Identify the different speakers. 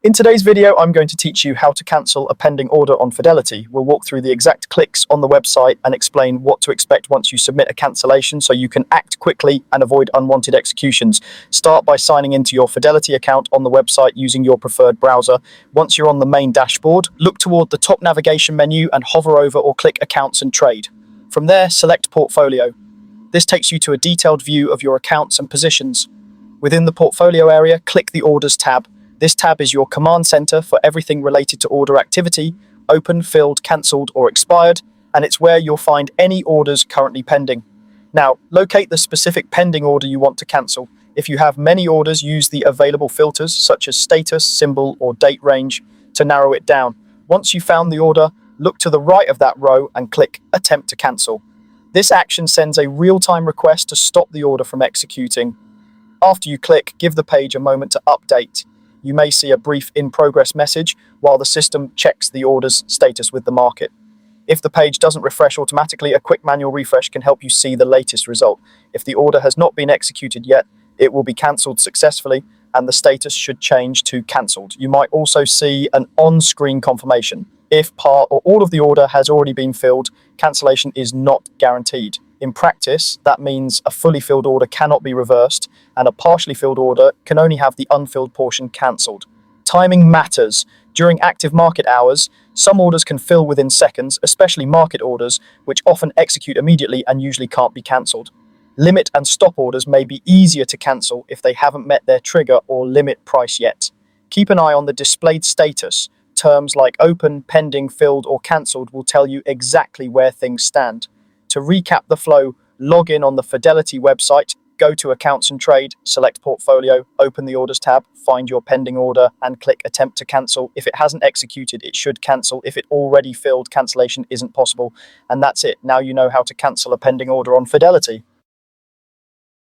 Speaker 1: In today's video, I'm going to teach you how to cancel a pending order on Fidelity. We'll walk through the exact clicks on the website and explain what to expect once you submit a cancellation so you can act quickly and avoid unwanted executions. Start by signing into your Fidelity account on the website using your preferred browser. Once you're on the main dashboard, look toward the top navigation menu and hover over or click Accounts and Trade. From there, select Portfolio. This takes you to a detailed view of your accounts and positions. Within the Portfolio area, click the Orders tab. This tab is your command center for everything related to order activity, open, filled, cancelled, or expired, and it's where you'll find any orders currently pending. Now, locate the specific pending order you want to cancel. If you have many orders, use the available filters such as status, symbol, or date range to narrow it down. Once you've found the order, look to the right of that row and click Attempt to Cancel. This action sends a real-time request to stop the order from executing. After you click, give the page a moment to update. You may see a brief in-progress message while the system checks the order's status with the market. If the page doesn't refresh automatically, a quick manual refresh can help you see the latest result. If the order has not been executed yet, it will be cancelled successfully and the status should change to cancelled. You might also see an on-screen confirmation. If part or all of the order has already been filled, cancellation is not guaranteed. In practice, that means a fully filled order cannot be reversed, and a partially filled order can only have the unfilled portion cancelled. Timing matters. During active market hours, some orders can fill within seconds, especially market orders, which often execute immediately and usually can't be cancelled. Limit and stop orders may be easier to cancel if they haven't met their trigger or limit price yet. Keep an eye on the displayed status. Terms like open, pending, filled, or cancelled will tell you exactly where things stand. To recap the flow, log in on the Fidelity website, go to Accounts and Trade, select Portfolio, open the Orders tab, find your pending order, and click Attempt to Cancel. If it hasn't executed, it should cancel. If it already filled, cancellation isn't possible. And that's it. Now you know how to cancel a pending order on Fidelity.